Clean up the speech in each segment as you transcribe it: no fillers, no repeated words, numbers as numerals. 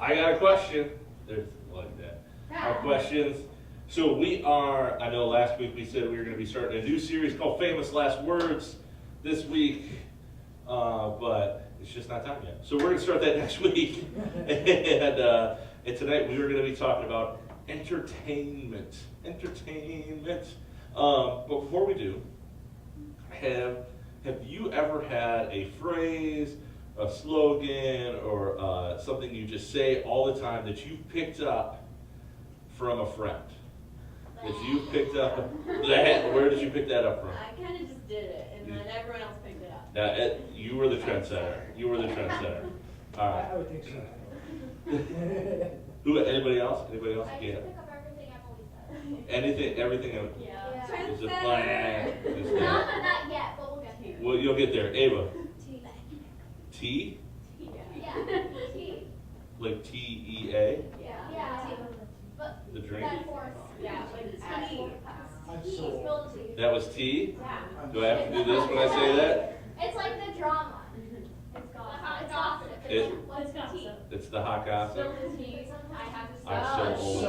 I got a question. There's like that. Our questions. So we are, I know last week we said we were going to be starting a new series called Famous Last Words this week, but it's just not time yet. So we're going to start that next week. And tonight we were going to be talking about entertainment. Entertainment. But before we do, have have you ever had a phrase, a slogan, or something you just say all the time that you picked up from a friend? That you picked up that? Where did you pick that up from? I kind of just did it, and then everyone else picked it up. Now, you were the trendsetter. You were the trendsetter. All right. I would think so. Who? Anybody else? Anybody else? I Yeah. just pick up everything Emily says. Anything? Everything. Yeah. Is it blank? Is No, that- not yet, but we'll get there. Well, you'll get there. Ava. Tea. Tea? Yeah, tea. Like T-E-A? Yeah, tea. But The drink? that force. Yeah, like tea. I'm Tea, sold. spill the tea. That was tea? Yeah. Do I have to do this when I say that? It's like the drama. It's gossip. It's gossip. It- What's the tea? It's the hot gossip? Spill the tea. I have to I'm so old. So-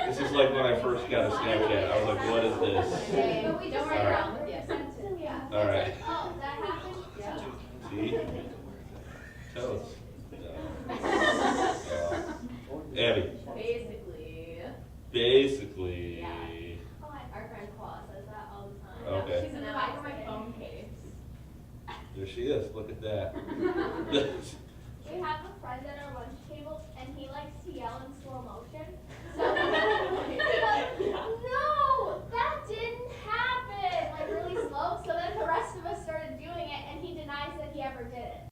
This is like when I first got a Snapchat. I was like, what is this? Okay, but we just Don't worry write about down it. the sentence. Yeah. All right. It's like, oh, that happened? Tea? Toast. Abby. Basically, Basically. Oh, our friend Claw says that all the time. Okay. She's in the back of my phone case. There she is. Look at that. We have a friend at our lunch table, and he likes to yell in slow motion. So he goes, no, that didn't happen, like really slow. So then the rest of us started doing it, and he denies that he ever did it.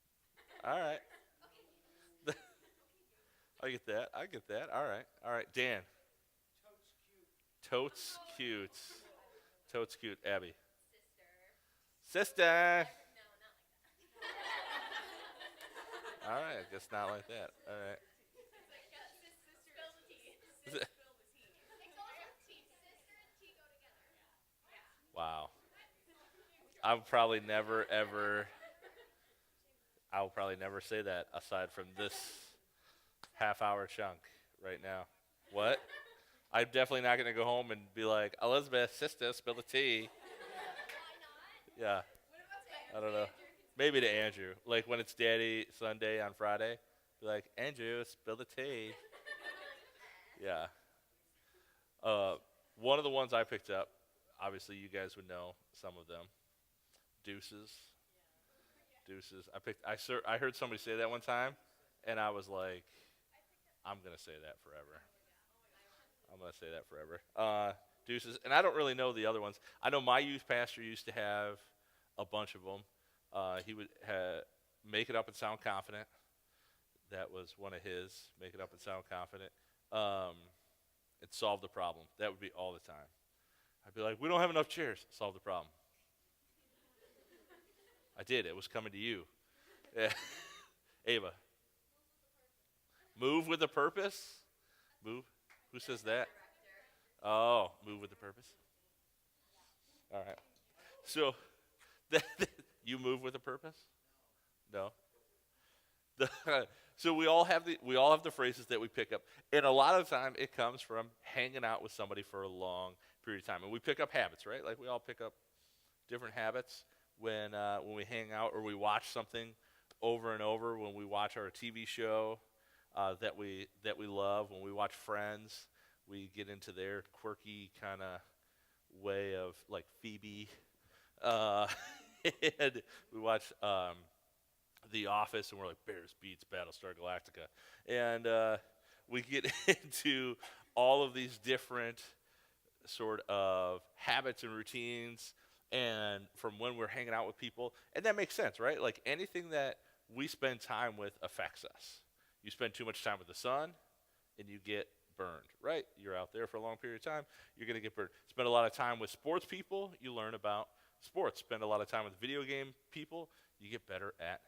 All right. I get that. I get that. All right. All right. Dan. Totes cute. Totes cute. Abby. Sister. All right. I guess not like that. All right. Wow. I'll probably never ever. I will probably never say that aside from this half-hour chunk right now. What? I'm definitely not gonna go home and be like, Elizabeth, sister, spill the tea. Yeah. I don't know. Maybe to Andrew. Like when it's Daddy Sunday on Friday, be like, Andrew, spill the tea. Yeah. One of the ones I picked up, obviously you guys would know some of them. Deuces. Deuces. I heard somebody say that one time, and I was like, I'm gonna say that forever. I'm gonna say that forever. Deuces, and I don't really know the other ones. I know my youth pastor used to have a bunch of them. He would make it up and sound confident. That was one of his. Make it up and sound confident. And solve the problem. That would be all the time. I'd be like, we don't have enough chairs. Solve the problem. I did. It was coming to you. Yeah. Ava. Move with a purpose? Move? Who says that? Oh, move with a purpose? All right. So, you move with a purpose? No. So we all have the phrases that we pick up, and a lot of the time it comes from hanging out with somebody for a long period of time, and we pick up habits, right? Like we all pick up different habits when we hang out or we watch something over and over. When we watch our TV show that we love, when we watch Friends, we get into their quirky kind of way of like Phoebe, and we watch. The Office, and we're like, Bears beats Battlestar Galactica. And we get into all of these different sort of habits and routines, and from when we're hanging out with people. And that makes sense, right? Like anything that we spend time with affects us. You spend too much time with the sun, and you get burned, right? You're out there for a long period of time, you're going to get burned. Spend a lot of time with sports people, you learn about sports. Spend a lot of time with video game people, you get better at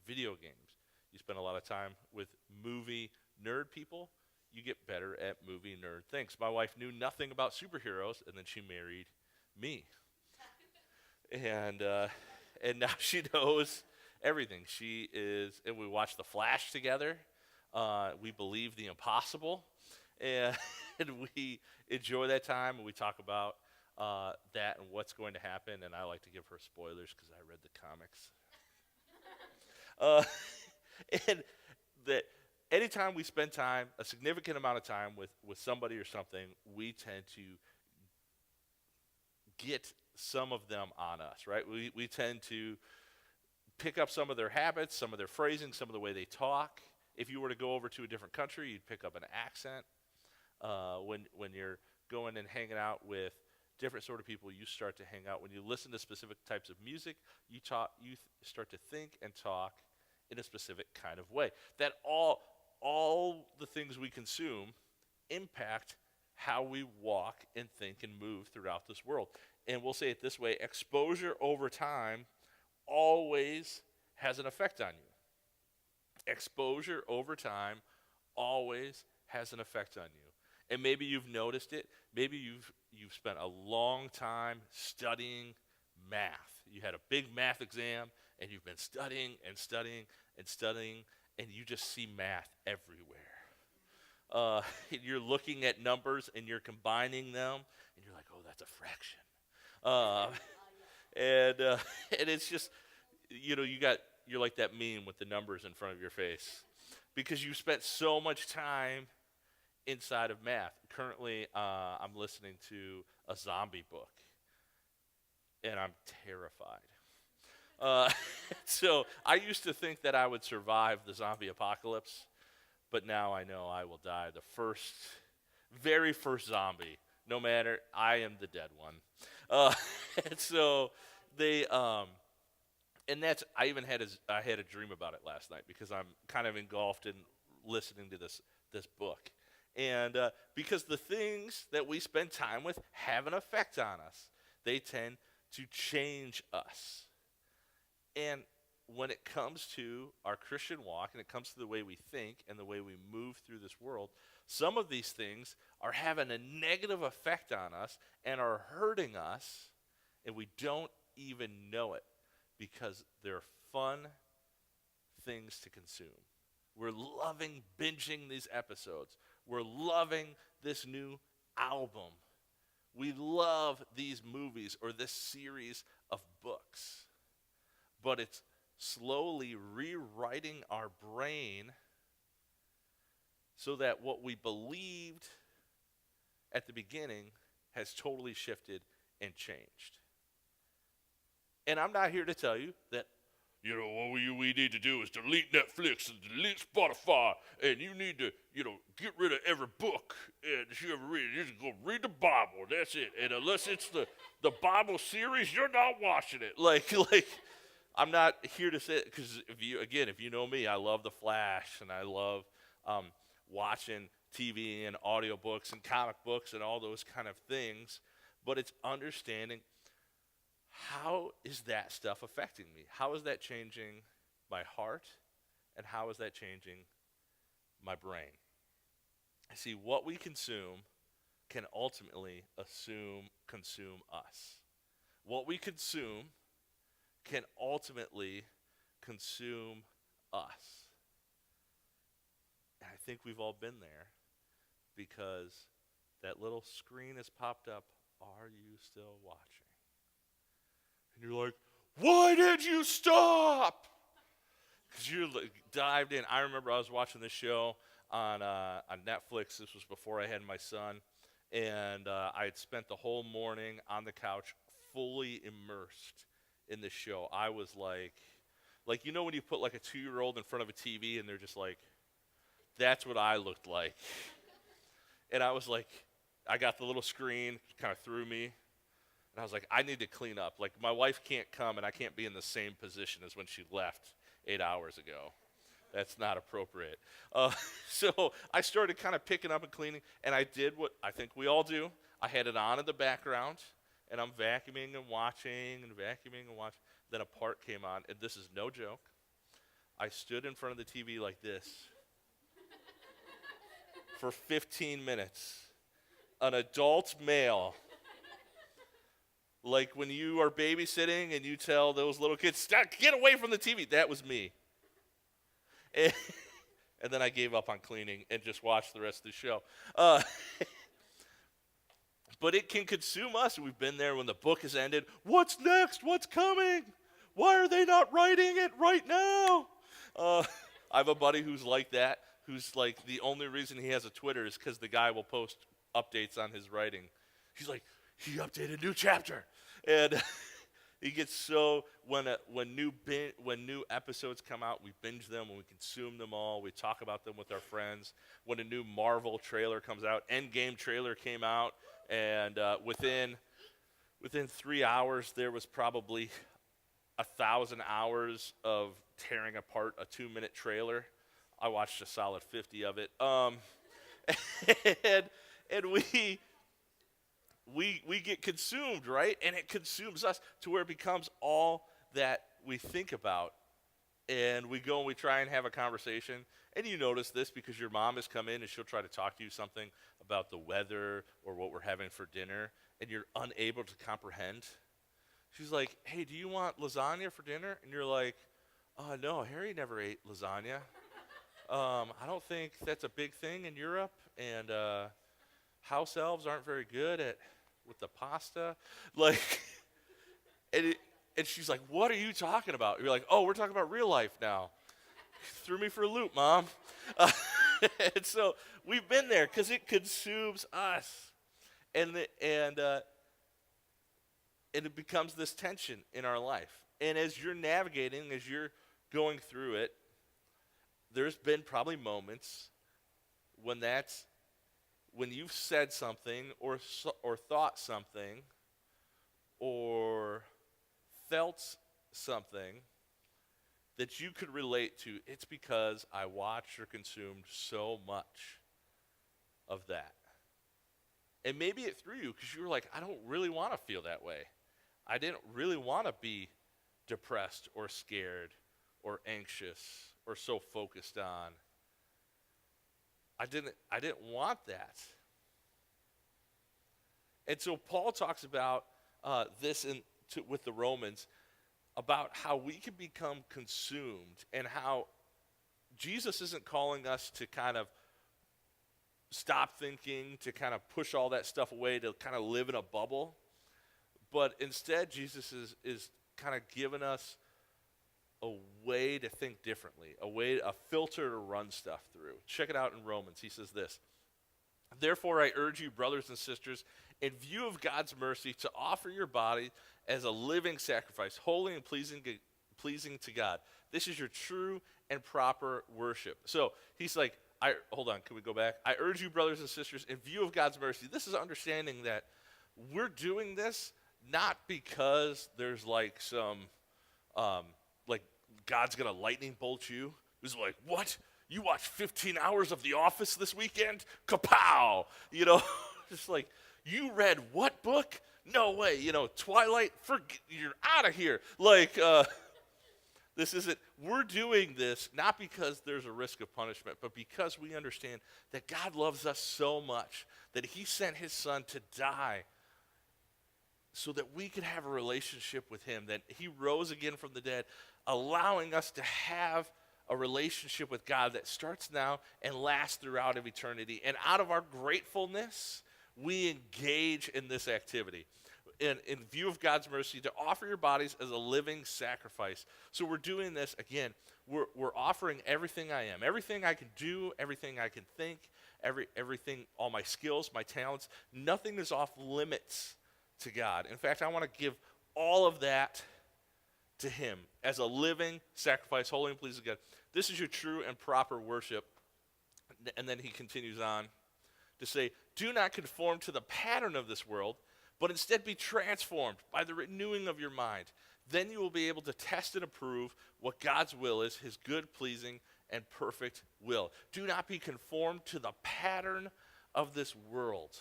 video games. You spend a lot of time with movie nerd people, you get better at movie nerd things. My wife knew nothing about superheroes, and then she married me. And now she knows everything. And we watch The Flash together. We believe the impossible, and, and we enjoy that time, and we talk about that and what's going to happen. And I like to give her spoilers because I read the comics. And that anytime we spend time, a significant amount of time with somebody or something, we tend to get some of them on us, right? We tend to pick up some of their habits, some of their phrasing, some of the way they talk. If you were to go over to a different country, you'd pick up an accent. When you're going and hanging out with different sort of people, you start to hang out. When you listen to specific types of music, you start to think and talk in a specific kind of way. That all the things we consume impact how we walk and think and move throughout this world. And we'll say it this way: exposure over time always has an effect on you. Exposure over time always has an effect on you. And maybe you've noticed it. Maybe you've spent a long time studying math. You had a big math exam, and you've been studying and studying and studying, and you just see math everywhere. You're looking at numbers, and you're combining them, and you're like, oh, that's a fraction. And it's just, you're like that meme with the numbers in front of your face because you spent so much time inside of math. Currently, I'm listening to a zombie book, and I'm terrified. So I used to think that I would survive the zombie apocalypse, but now I know I will die the very first zombie. No matter, I am the dead one. And so they, and that's, I had a dream about it last night because I'm kind of engulfed in listening to this book. And because the things that we spend time with have an effect on us. They tend to change us. And when it comes to our Christian walk and it comes to the way we think and the way we move through this world, some of these things are having a negative effect on us and are hurting us, and we don't even know it because they're fun things to consume. We're loving binging these episodes. We're loving this new album. We love these movies or this series of books. But it's slowly rewriting our brain so that what we believed at the beginning has totally shifted and changed. And I'm not here to tell you that, what we need to do is delete Netflix and delete Spotify, and you need to, get rid of every book that you ever read. You just go read the Bible. That's it. And unless it's the Bible series, you're not watching it. Like I'm not here to say it because if you know me, I love The Flash, and I love watching TV and audiobooks and comic books and all those kind of things. But it's understanding, how is that stuff affecting me? How is that changing my heart? And how is that changing my brain? See, what we consume can ultimately consume us. What we consume can ultimately consume us. And I think we've all been there because that little screen has popped up. Are you still watching? And you're like, why did you stop? Because you're dived in. I remember I was watching this show on Netflix. This was before I had my son. And I had spent the whole morning on the couch fully immersed in the show. I was like when you put like a 2-year-old in front of a TV and they're just like, that's what I looked like. And I was like, I got the little screen, kind of threw me. And I was like, I need to clean up. Like, my wife can't come, and I can't be in the same position as when she left 8 hours ago. That's not appropriate. So I started kind of picking up and cleaning, and I did what I think we all do. I had it on in the background, and I'm vacuuming and watching and vacuuming and watching. Then a part came on, and this is no joke. I stood in front of the TV like this for 15 minutes. An adult male. Like when you are babysitting and you tell those little kids, stop, get away from the TV. That was me. And And then I gave up on cleaning and just watched the rest of the show. Uh, but it can consume us. We've been there when the book has ended. What's next? What's coming? Why are they not writing it right now? I have a buddy who's like that, who's like the only reason he has a Twitter is because the guy will post updates on his writing. He's like, he updated a new chapter. And he gets so, when new episodes come out, we binge them and we consume them all. We talk about them with our friends. When a new Marvel trailer comes out, Endgame trailer came out, and within 3 hours, there was probably 1,000 hours of tearing apart a 2-minute trailer. I watched a solid 50 of it. And we get consumed, right? And it consumes us to where it becomes all that we think about. And we go and we try and have a conversation. And you notice this because your mom has come in and she'll try to talk to you something about the weather or what we're having for dinner, and you're unable to comprehend. She's like, hey, do you want lasagna for dinner? And you're like, no, Harry never ate lasagna. I don't think that's a big thing in Europe, and house elves aren't very good with the pasta. Like, and she's like, what are you talking about? You're like, oh, we're talking about real life now. Threw me for a loop, Mom. And so we've been there because it consumes us. And it becomes this tension in our life. And as you're navigating, as you're going through it, there's been probably moments when you've said something or thought something or felt something that you could relate to. It's because I watched or consumed so much of that. And maybe it threw you because you were like, I don't really want to feel that way. I didn't really want to be depressed or scared or anxious or so focused on. I didn't want that. And so Paul talks about this with the Romans, about how we can become consumed and how Jesus isn't calling us to kind of stop thinking, to kind of push all that stuff away, to kind of live in a bubble. But instead, Jesus is kind of giving us a way to think differently, a filter to run stuff through. Check it out in Romans. He says this: therefore, I urge you, brothers and sisters, in view of God's mercy, to offer your body as a living sacrifice, holy and pleasing to God. This is your true and proper worship. So he's like, hold on, can we go back? I urge you, brothers and sisters, in view of God's mercy. This is understanding that we're doing this not because there's like some, like God's going to lightning bolt you. It's like, what? You watched 15 hours of The Office this weekend? Kapow! You know, just like, you read what book? No way. You know, Twilight, you're out of here. Like, this isn't, we're doing this not because there's a risk of punishment, but because we understand that God loves us so much that he sent his son to die so that we could have a relationship with him, that he rose again from the dead, allowing us to have a relationship with God that starts now and lasts throughout of eternity. And out of our gratefulness, we engage in this activity. In view of God's mercy, to offer your bodies as a living sacrifice. So we're doing this, again, we're offering everything I am, everything I can do, everything I can think, everything, all my skills, my talents. Nothing is off limits to God. In fact, I want to give all of that to him as a living sacrifice, holy and pleasing to God. This is your true and proper worship. And then he continues on to say, do not conform to the pattern of this world, but instead be transformed by the renewing of your mind. Then you will be able to test and approve what God's will is, his good, pleasing, and perfect will. Do not be conformed to the pattern of this world.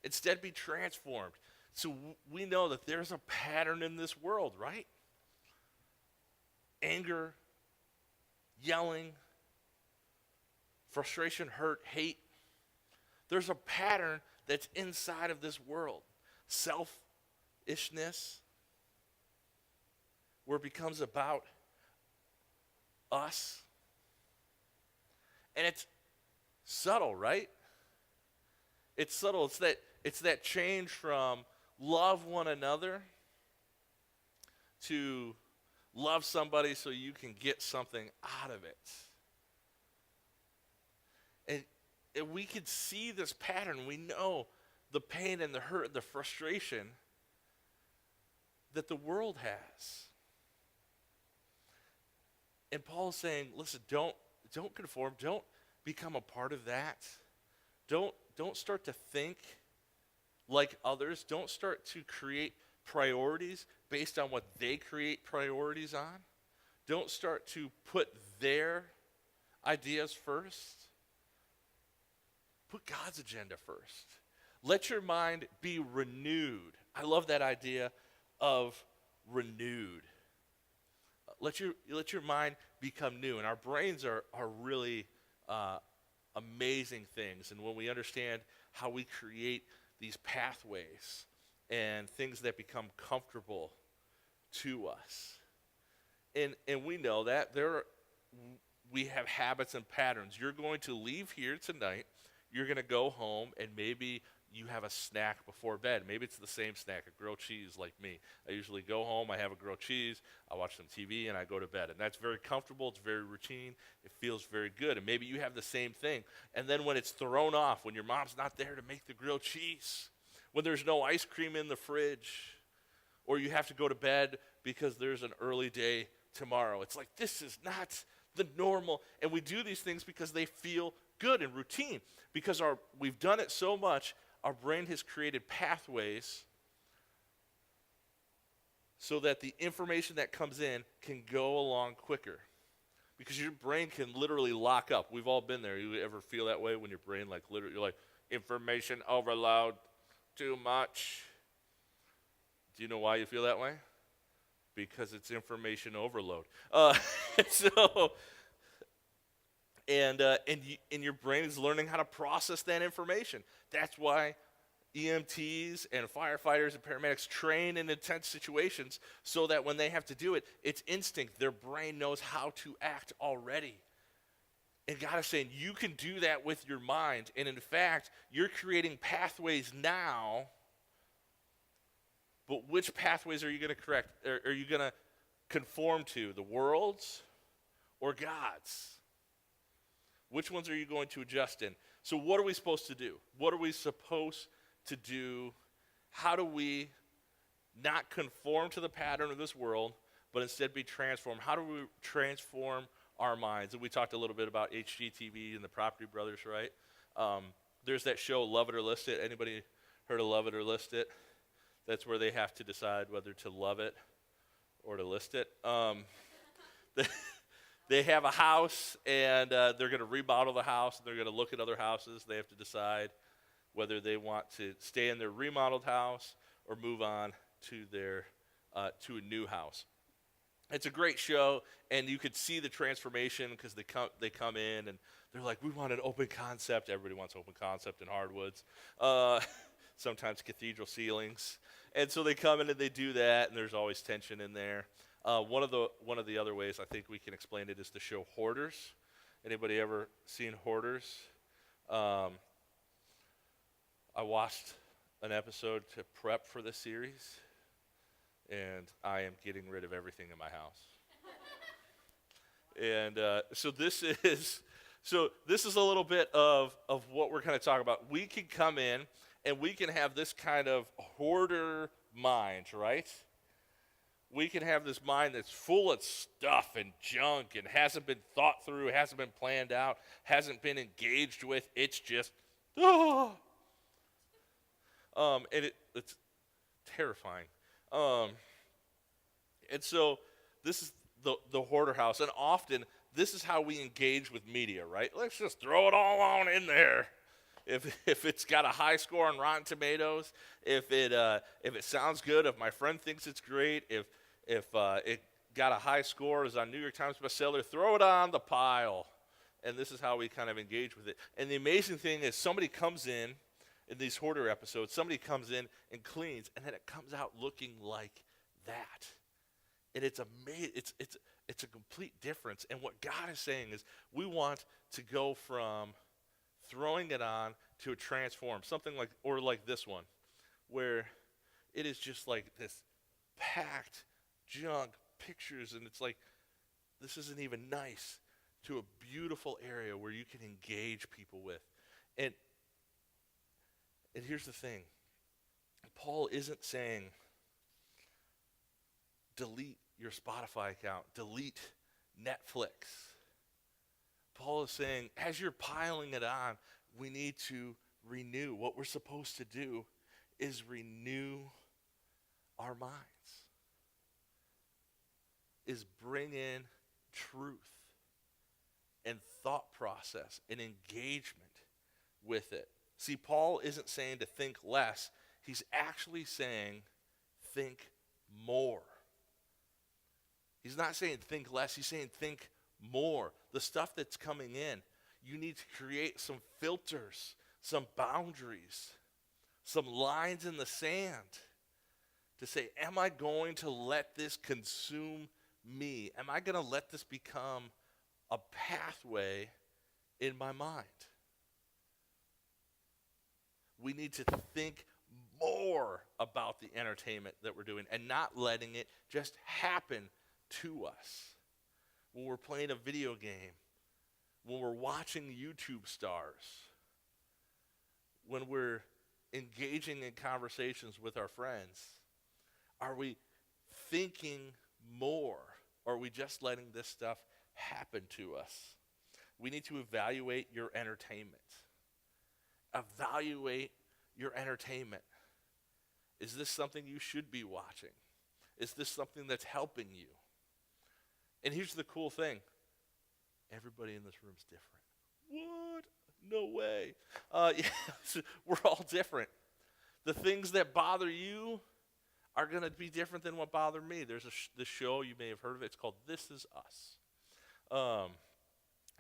Instead, be transformed. So we know that there's a pattern in this world, right? Anger, yelling, frustration, hurt, hate. There's a pattern that's inside of this world. Selfishness, where it becomes about us. And it's subtle, right? It's subtle. It's that change from love one another to love somebody so you can get something out of it. And we can see this pattern. We know the pain and the hurt and the frustration that the world has. And Paul's saying, listen, don't conform. Don't become a part of that. Don't start to think like others. Don't start to create priorities based on what they create priorities on. Don't start to put their ideas first. Put God's agenda first. Let your mind be renewed. I love that idea of renewed. Let your mind become new. And our brains are really amazing things. And when we understand how we create these pathways and things that become comfortable to us. And we know that we have habits and patterns. You're going to leave here tonight. You're going to go home, and maybe you have a snack before bed. Maybe it's the same snack, a grilled cheese like me. I usually go home, I have a grilled cheese, I watch some TV, and I go to bed. And that's very comfortable. It's very routine. It feels very good. And maybe you have the same thing. And then when it's thrown off, when your mom's not there to make the grilled cheese, when there's no ice cream in the fridge, or you have to go to bed because there's an early day tomorrow, it's like, this is not the normal. And we do these things because they feel good and routine. Because we've done it so much, our brain has created pathways so that the information that comes in can go along quicker. Because your brain can literally lock up. We've all been there. You ever feel that way when your brain literally, you're like, information overload, too much. Do you know why you feel that way? Because it's information overload. And your brain is learning how to process that information. That's why EMTs and firefighters and paramedics train in intense situations so that when they have to do it, it's instinct. Their brain knows how to act already. And God is saying, you can do that with your mind. And in fact, you're creating pathways now. But which pathways are you going to correct? Are you going to conform to? The world's or God's? Which ones are you going to adjust in? So what are we supposed to do? What are we supposed to do? How do we not conform to the pattern of this world, but instead be transformed? How do we transform our minds? And we talked a little bit about HGTV and the Property Brothers, right? There's that show, Love It or List It. Anybody heard of Love It or List It? That's where they have to decide whether to love it or to list it. They have a house, and they're going to remodel the house, and they're going to look at other houses. They have to decide whether they want to stay in their remodeled house or move on to to a new house. It's a great show, and you could see the transformation because they come in, and they're like, we want an open concept. Everybody wants open concept in hardwoods. Sometimes cathedral ceilings. And so they come in and they do that, and there's always tension in there. One of the other ways I think we can explain it is the show Hoarders. Anybody ever seen Hoarders? I watched an episode to prep for the series, and I am getting rid of everything in my house. And so this is a little bit of what we're going to talk about. We can come in and we can have this kind of hoarder mind, right? We can have this mind that's full of stuff and junk and hasn't been thought through, hasn't been planned out, hasn't been engaged with. It's just, and it's terrifying. And so this is the hoarder house. And often this is how we engage with media, right? Let's just throw it all on in there. If it's got a high score on Rotten Tomatoes, if it sounds good, if my friend thinks it's great, if it got a high score, is on New York Times bestseller, throw it on the pile. And this is how we kind of engage with it. And the amazing thing is somebody comes in these hoarder episodes, somebody comes in and cleans, and then it comes out looking like that. And it's amazing. It's a complete difference. And what God is saying is we want to go from throwing it on to a transform, something like this one, where it is just like this packed junk pictures, and it's like, this isn't even nice, to a beautiful area where you can engage people with. And here's the thing. Paul isn't saying, delete your Spotify account, delete Netflix. Paul is saying, as you're piling it on, we need to renew. What we're supposed to do is renew our minds, is bring in truth and thought process and engagement with it. See, Paul isn't saying to think less. He's actually saying think more. He's not saying think less. He's saying think more. The stuff that's coming in, you need to create some filters, some boundaries, some lines in the sand to say, am I going to let this consume me? Am I going to let this become a pathway in my mind? We need to think more about the entertainment that we're doing and not letting it just happen to us. When we're playing a video game, when we're watching YouTube stars, when we're engaging in conversations with our friends, are we thinking more, or are we just letting this stuff happen to us? We need to evaluate your entertainment. Evaluate your entertainment. Is this something you should be watching? Is this something that's helping you? And here's the cool thing. Everybody in this room is different. What? No way. Yeah, we're all different. The things that bother you are going to be different than what bother me. There's this show, you may have heard of it. It's called This Is Us.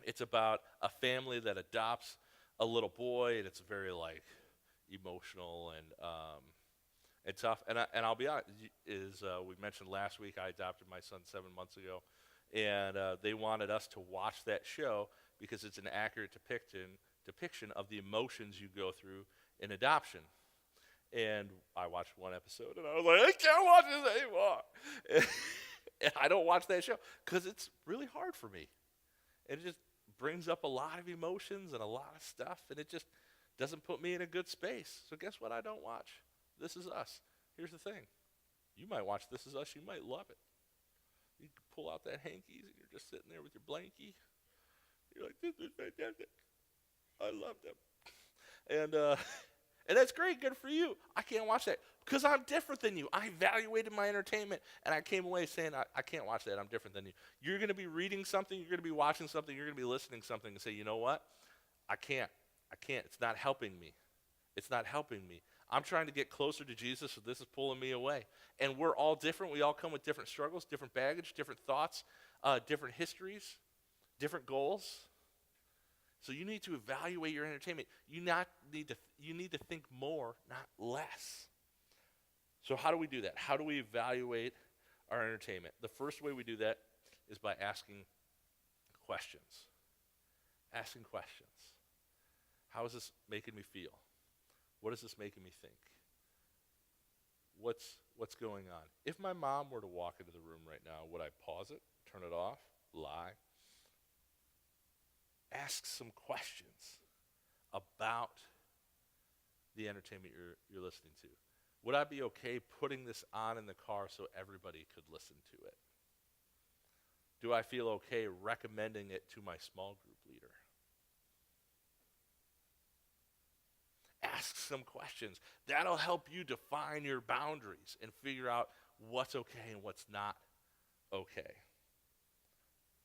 It's about a family that adopts a little boy, and it's very emotional and tough. And I'll be honest, we mentioned last week, I adopted my son 7 months ago, and they wanted us to watch that show because it's an accurate depiction of the emotions you go through in adoption. And I watched one episode, and I was like, I can't watch this anymore. And I don't watch that show because it's really hard for me. It just brings up a lot of emotions and a lot of stuff, and it just doesn't put me in a good space. So guess what I don't watch? This Is Us. Here's the thing. You might watch This Is Us. You might love it. You can pull out that hankies, and you're just sitting there with your blankie. You're like, this is fantastic. I love them. And that's great. Good for you. I can't watch that because I'm different than you. I evaluated my entertainment, and I came away saying, I can't watch that. I'm different than you. You're going to be reading something. You're going to be watching something. You're going to be listening to something and say, you know what? I can't. It's not helping me. It's not helping me. I'm trying to get closer to Jesus, so this is pulling me away. And we're all different. We all come with different struggles, different baggage, different thoughts, different histories, different goals. So you need to evaluate your entertainment. You need to think more, not less. So how do we do that? How do we evaluate our entertainment? The first way we do that is by asking questions. Asking questions. How is this making me feel? What is this making me think? What's going on? If my mom were to walk into the room right now, would I pause it, turn it off, lie? Ask some questions about the entertainment you're listening to. Would I be okay putting this on in the car so everybody could listen to it? Do I feel okay recommending it to my small group leader? Ask some questions. That'll help you define your boundaries and figure out what's okay and what's not okay.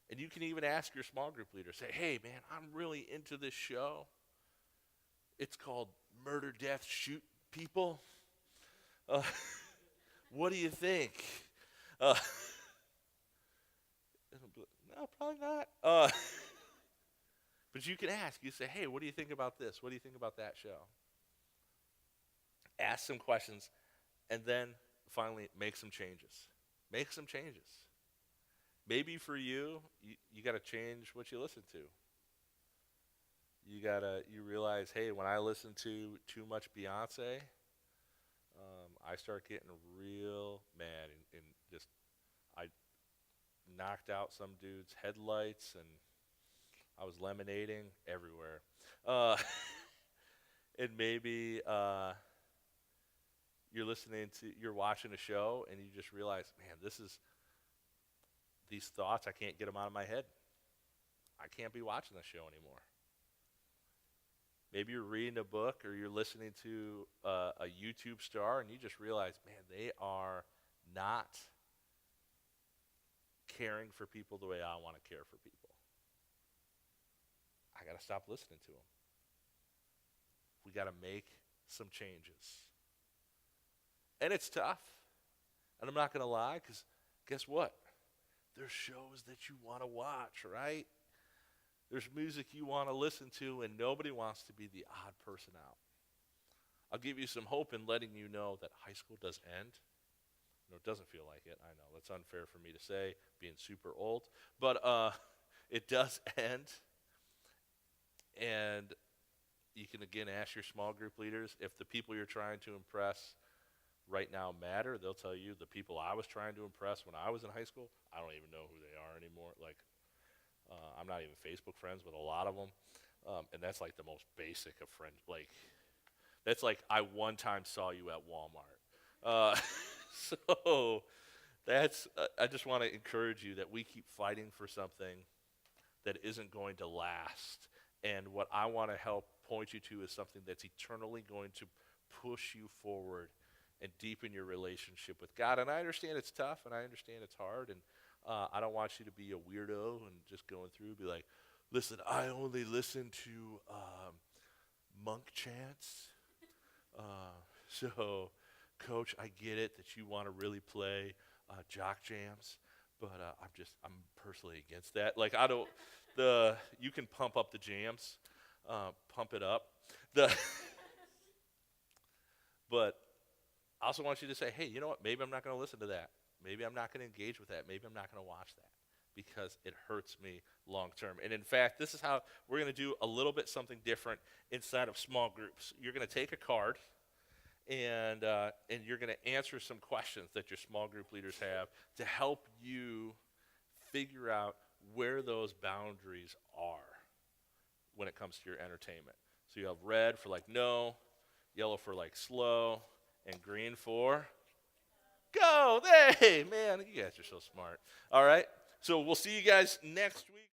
And you can even ask your small group leader, say, hey, man, I'm really into this show. It's called Murder, Death, Shoot People. What do you think? No, probably not. But you can ask. You say, hey, what do you think about this? What do you think about that show? Ask some questions, and then finally make some changes. Make some changes. maybe for you, you got to change what you listen to. You realize, hey, when I listen to too much Beyonce, I start getting real mad and just I knocked out some dude's headlights and I was lemonading everywhere. And maybe you're watching a show and you just realize, man, these thoughts, I can't get them out of my head. I can't be watching the show anymore. Maybe you're reading a book or you're listening to a YouTube star and you just realize, man, they are not caring for people the way I want to care for people. I got to stop listening to them. We got to make some changes. And it's tough. And I'm not going to lie, because guess what? There's shows that you want to watch, right? There's music you want to listen to, and nobody wants to be the odd person out. I'll give you some hope in letting you know that high school does end. No, it doesn't feel like it. I know, that's unfair for me to say, being super old. But it does end. And you can, again, ask your small group leaders if the people you're trying to impress right now matter. They'll tell you the people I was trying to impress when I was in high school, I don't even know who they are anymore. Like, I'm not even Facebook friends with a lot of them. And that's like the most basic of friends. Like, that's like I one time saw you at Walmart. So that's, I just want to encourage you that we keep fighting for something that isn't going to last. And what I want to help point you to is something that's eternally going to push you forward and deepen your relationship with God. And I understand it's tough, and I understand it's hard, and I don't want you to be a weirdo and just going through, be like, listen, I only listen to monk chants. So, Coach, I get it that you want to really play jock jams, but I'm personally against that. Like, you can pump up the jams, pump it up. But I also want you to say, hey, you know what? Maybe I'm not going to listen to that. Maybe I'm not going to engage with that. Maybe I'm not going to watch that because it hurts me long term. And in fact, this is how we're going to do a little bit something different inside of small groups. You're going to take a card and you're going to answer some questions that your small group leaders have to help you figure out where those boundaries are when it comes to your entertainment. So you have red for like no, yellow for like slow, and green for go. Hey, man, you guys are so smart. All right, so we'll see you guys next week.